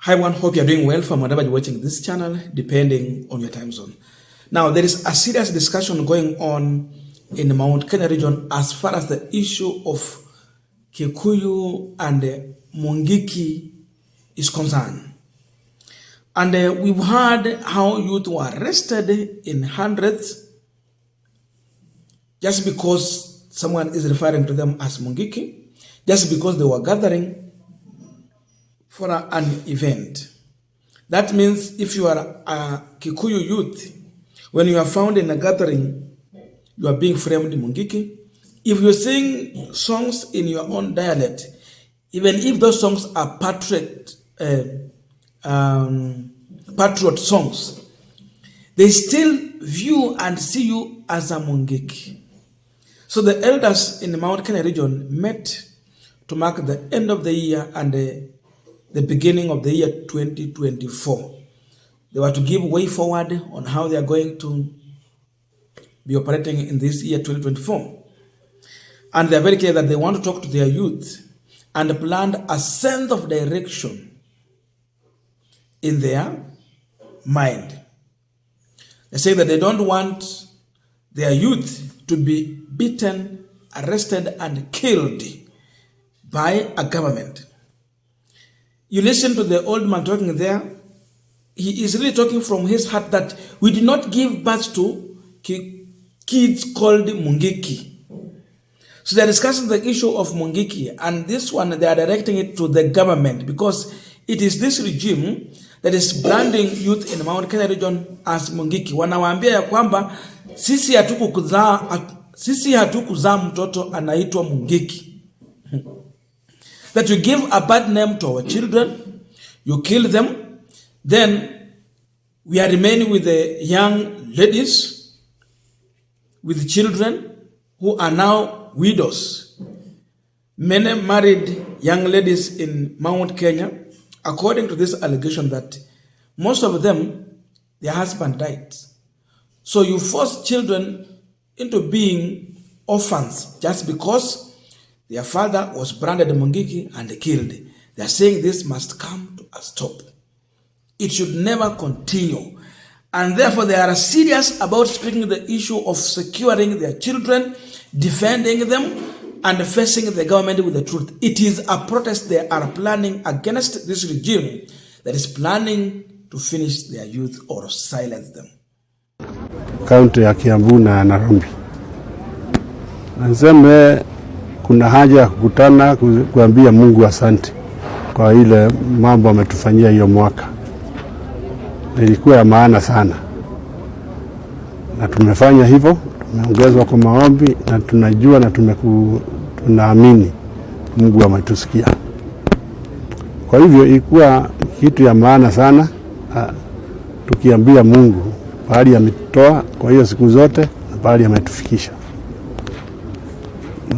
Hi everyone, hope you're doing well from wherever you're watching this channel, depending on your time zone. Now, there is a serious discussion going on in the Mount Kenya region as far as the issue of Kikuyu and Mungiki is concerned. And we've heard how youth were arrested in hundreds just because someone is referring to them as Mungiki, just because they were gathering for an event. That means if you are a Kikuyu youth, when you are found in a gathering, you are being framed Mungiki. If you sing songs in your own dialect, even if those songs are patriot songs, they still view and see you as a Mungiki. So the elders in the Mount Kenya region met to mark the end of the year and the beginning of the year 2024. They were to give way forward on how they are going to be operating in this year 2024. And they are very clear that they want to talk to their youth and plan a sense of direction in their mind. They say that they don't want their youth to be beaten, arrested, and killed by a government. You listen to the old man talking there, he is really talking from his heart that we did not give birth to kids called Mungiki. So they are discussing the issue of Mungiki, and this one they are directing it to the government because it is this regime that is branding youth in the Mount Kenya region as Mungiki. Wanawaambia ya kwamba sisi hatukuzaa mtoto anaitwa Mungiki. That you give a bad name to our children, you kill them, then we are remaining with the young ladies, with children who are now widows. Many married young ladies in Mount Kenya, according to this allegation that most of them, their husband died. So you force children into being orphans just because their father was branded Mungiki and killed. They are saying this must come to a stop. It should never continue. And therefore they are serious about speaking the issue of securing their children, defending them, and facing the government with the truth. It is a protest they are planning against this regime that is planning to finish their youth or silence them. Kaunti ya Kiambu na Nairobi. Nasema kuna haja ya kukutana kuambia Mungu asante kwa ile mambo ametufanyia hiyo mwaka. Ilikuwa ya maana sana. Na tumefanya hivyo, tumeongezwa kwa maombi na tunajua na tunaamini Mungu ametusikia. Kwa hivyo ilikuwa kitu ya maana sana tukiambia Mungu pahali ametoa kwa hiyo siku zote na pahali ametufikisha.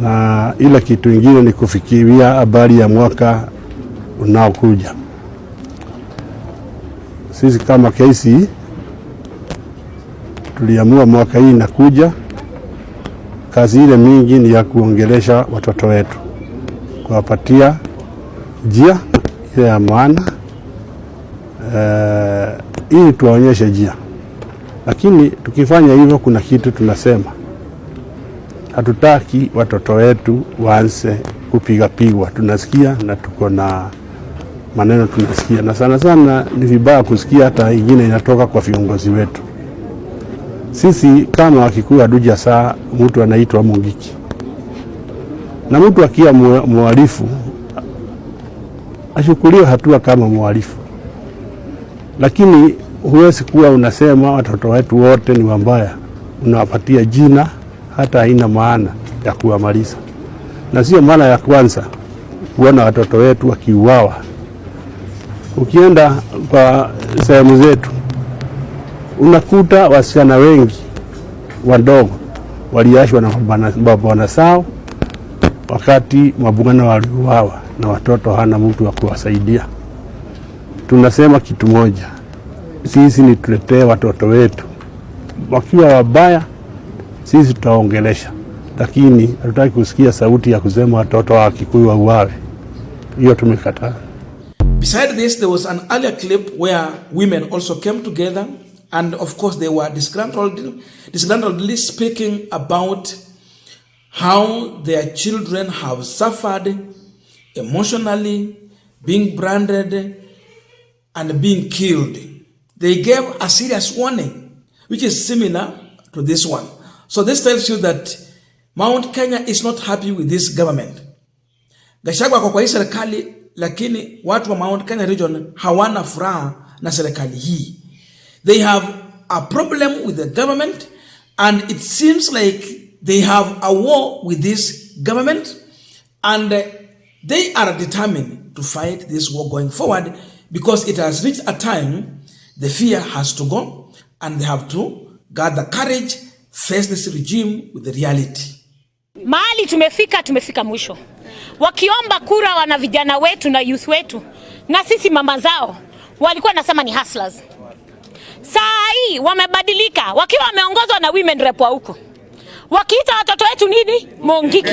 Na ila kitu ingine ni kufikiria habari ya mwaka unaokuja. Sisi kama KC tuliamua mwaka hii inakuja, kazi ile mingi ni ya kuongelesha watoto wetu, kuwapatia njia ile ya maana ili tuwaonyeshe njia. Lakini tukifanya hivyo kuna kitu tunasema, hatutaki watoto wetu waanze kupigwa. Tunasikia na tuko na maneno tunasikia, na sana sana ni vibaya kusikia hata ingine inatoka kwa viongozi wetu. Sisi kama Wakikuyu hatuja saa mtu anaitwa Mungiki. Na mtu akia mwalifu ashukuliwe hatua kama mwalifu. Lakini huwezi kuwa unasema watoto wetu wote ni wabaya, unawapatia jina hata haina maana ya kuwamaliza. Na sio mara ya kwanza kuona watoto wetu wakiuawa. Ukienda kwa sehemu zetu unakuta wasichana wengi wadogo waliashwa na mabwana sao wakati mabwana waliuawa na watoto hana mtu wa kuwasaidia. Tunasema kitu moja, sisi ni tuletee watoto wetu wakiwa wabaya, sisi tutaongelesha, lakini hatutaki kusikia sauti ya kusema watoto wa Kikuyu wauawe. Hiyo tumekataa. Beside this, there was an earlier clip where women also came together, and of course they were disgruntledly speaking about how their children have suffered emotionally, being branded, and being killed. They gave a serious warning, which is similar to this one. So this tells you that Mount Kenya is not happy with this government. Gachagwa kwa hii serikali, lakini watu wa Mount Kenya region hawana furaha na serikali hii. They have a problem with the government, and it seems like they have a war with this government, and they are determined to fight this war going forward, because it has reached a time the fear has to go, and they have to gather courage, face this regime with the reality. Mahali tumefika mwisho. Wakiomba kura wana vijana wetu na youth wetu, na sisi mama zao walikuwa nasema ni hustlers. Saa hii wamebadilika, wakiwa wameongozwa na women rep wa huko. Wakiita watoto wetu nini? Mongiki.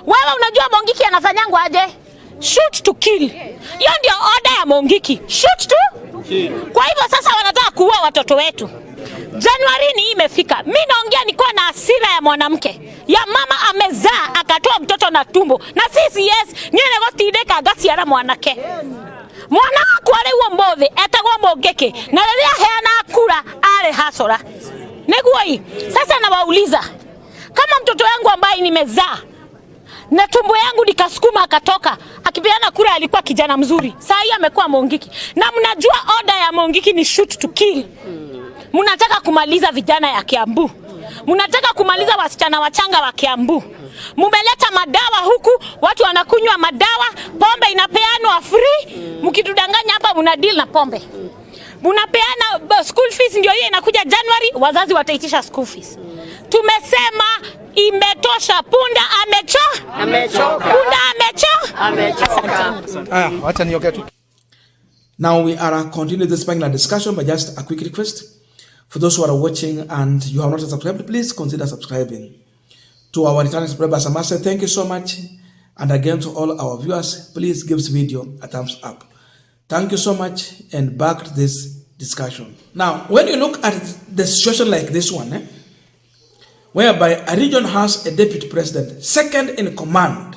Wewe unajua Mongiki anafanyangwa aje? Shoot to kill. Hiyo ndio order ya Mongiki. Shoot to kill. Kwa hivyo sasa wanataka kuua watoto wetu. Januari ni imefika. Mimi naongea niko na hasira ya mwanamke. Ya mama amezaa akatoa mtoto na tumbo. Na sisi yes, nyene gotideka gasi ara mwanake. Mwana kwale uo mbothe etagwo Mongiki. Na rĩrĩa heana kura ale hasora. Neguo hii. Sasa nawauliza, kama mtoto wangu ambaye nimezaa na tumbo yangu nikasukuma akatoka, akipeana kura alikuwa kijana mzuri, saa hii amekuwa Mongiki. Na mnajua order ya Mongiki ni shoot to kill. Mnataka kumaliza vijana ya Kiambu. Mnataka kumaliza wasichana wachanga wa Kiambu. Mumeleta madawa huku, watu wanakunywa madawa, pombe inapeanwa free. Mkitudanganya hapa mna deal na pombe. Munapeana school fees, ndio hiyo inakuja January, wazazi wataitisha school fees. Tumesema imetosha, punda amechoka. Punda amechoka. Wacha nioke tu. Now we are continuing this panel discussion, but just a quick request. For those who are watching and you have not subscribed, please consider subscribing. To our returning subscribers, I must say thank you so much. And again to all our viewers, please give this video a thumbs up. Thank you so much, and back to this discussion. Now, when you look at the situation like this one, whereby a region has a deputy president, second in command,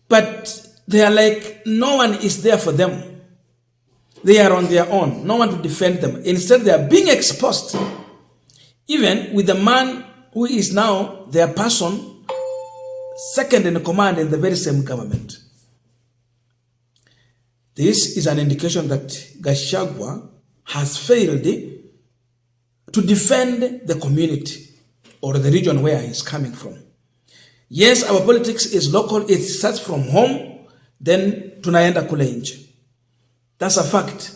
but they are like no one is there for them. They are on their own, no one to defend them. Instead, they are being exposed, even with the man who is now their person, second in command in the very same government. This is an indication that Gachagwa has failed to defend the community or the region where he is coming from. Yes, our politics is local. It starts from home, then tunaenda kule nje. That's a fact.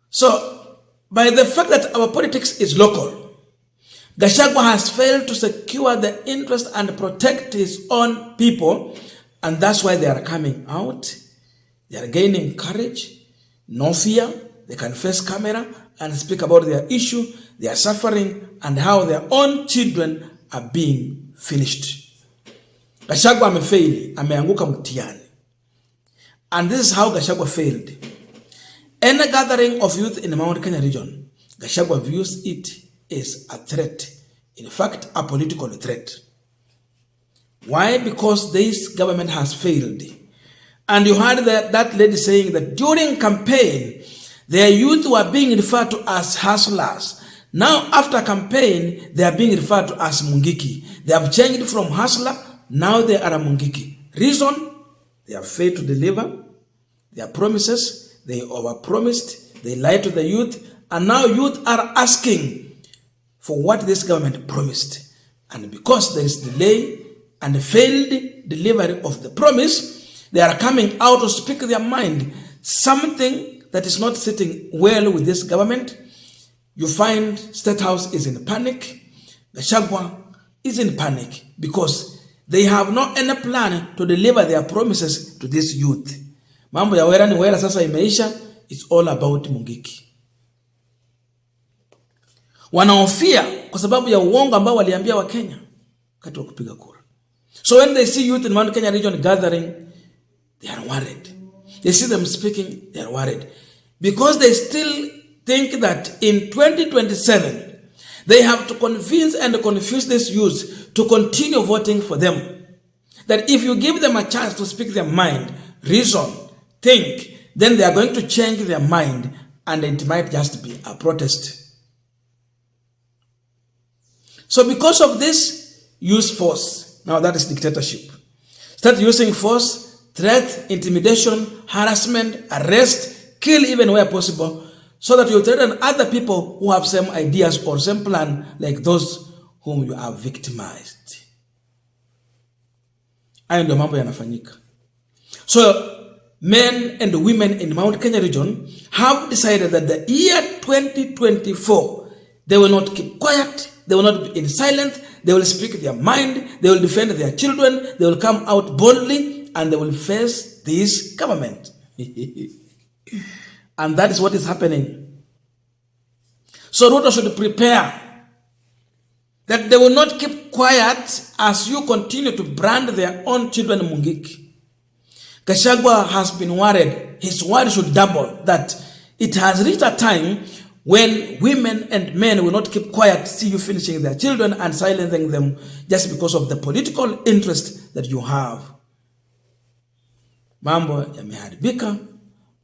So, by the fact that our politics is local, Gachagwa has failed to secure the interest and protect his own people, and that's why they are coming out. They are gaining courage, no fear. They can face camera and speak about their issue, their suffering, and how their own children are being finished. Gachagwa amefaili, ameanguka mtihani. And this is how Gachagwa failed. Any gathering of youth in the Mount Kenya region, Gachagwa views it as a threat. In fact, a political threat. Why? Because this government has failed. And you heard that lady saying that during campaign, their youth were being referred to as hustlers. Now, after campaign, they are being referred to as Mungiki. They have changed from hustler, now they are a Mungiki. Reason? They have failed to deliver their promises. They overpromised. They lied to the youth. And now youth are asking for what this government promised. And because there is delay and failed delivery of the promise, they are coming out to speak their mind. Something that is not sitting well with this government. You find State House is in panic. Gachagwa is in panic because they have no any plan to deliver their promises to this youth. Mambo ya wera ni wera sasa imeisha. It's all about Mungiki. Wanaofia kwa sababu ya uongo ambao waliambia wa Kenya wakati wa kupiga kura. So when they see youth in Mount Kenya region gathering, they are worried. They see them speaking, they are worried. Because they still think that in 2027, they have to convince and confuse these youths to continue voting for them. That if you give them a chance to speak their mind, reason, think, then they are going to change their mind and it might just be a protest. So because of this, use force. Now that is dictatorship. Start using force, threat, intimidation, harassment, arrest, kill even where possible, so that you threaten other people who have same ideas or same plan like those whom you have victimized. Hayo ndio mambo yanafanyika. So men and women in Mount Kenya region have decided that the year 2024, they will not keep quiet, they will not be in silence, they will speak their mind, they will defend their children, they will come out boldly, and they will face this government. And that is what is happening. So Ruto should prepare that they will not keep quiet as you continue to brand their own children Mungiki. Gachagwa has been worried. His worry should double, that it has reached a time when women and men will not keep quiet, see you finishing their children and silencing them just because of the political interest that you have. Mambo yameharibika,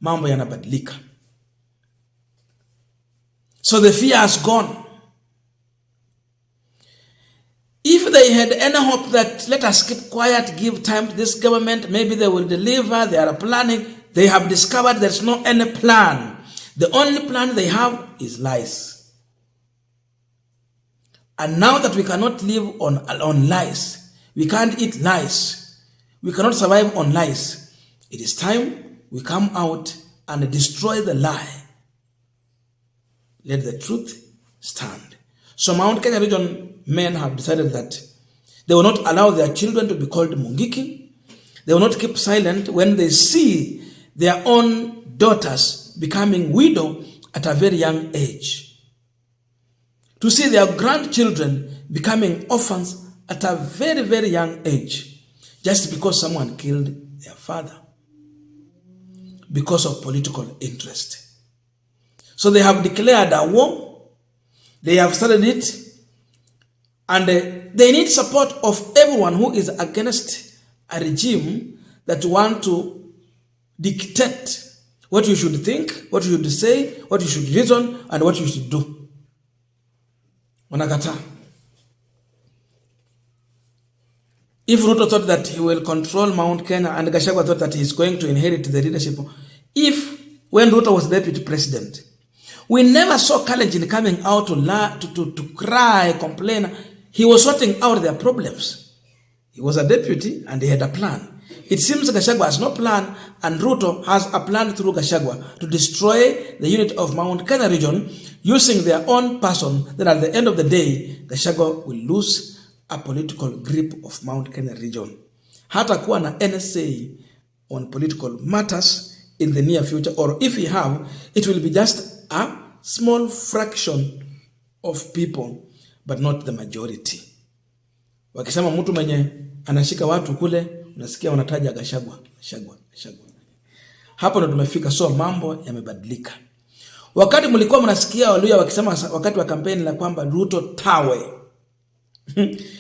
mambo yanabadilika. So the fear has gone. If they had any hope that let us keep quiet, give time to this government, maybe they will deliver, they are planning, they have discovered there's no any plan. The only plan they have is lies. And now that we cannot live on lies, we can't eat lies, we cannot survive on lies, it is time we come out and destroy the lie. Let the truth stand. So Mount Kenya region men have decided that they will not allow their children to be called Mungiki. They will not keep silent when they see their own daughters becoming widow at a very young age. To see their grandchildren becoming orphans at a very, very young age, just because someone killed their father, because of political interest. So they have declared a war, they have started it, and they need support of everyone who is against a regime that want to dictate what you should think, what you should say, what you should reason, and what you should do. Wanakataa. If Ruto thought that he will control Mount Kenya and Gachagwa thought that he is going to inherit the leadership, when Ruto was deputy president, we never saw Kalenjin coming out to cry, complain. He was sorting out their problems. He was a deputy and he had a plan. It seems Gachagwa has no plan, and Ruto has a plan through Gachagwa to destroy the unit of Mount Kenya region using their own person. Then at the end of the day, Gachagwa will lose a political grip of Mount Kenya region. Hata kuwa na NSA on political matters in the near future, or if he have, it will be just a small fraction of people, but not the majority. Wakisema mtu mwenye anashika watu kule, unasikia wanataja Gachagwa. Hapo ndo tumefika. So mambo yamebadilika. Wakati mlikuwa mnasikia Waluya wakisema wakati wa kampeni la kwamba Ruto tawe,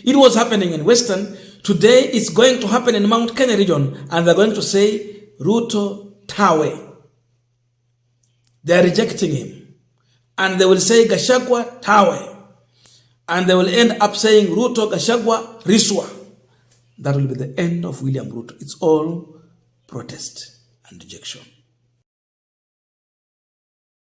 it was happening in Western. Today it's going to happen in Mount Kenya region, and they're going to say Ruto tawe. They are rejecting him. And they will say Gachagwa tawe. And they will end up saying Ruto, Gachagwa, Riswa. That will be the end of William Ruto. It's all protest and rejection.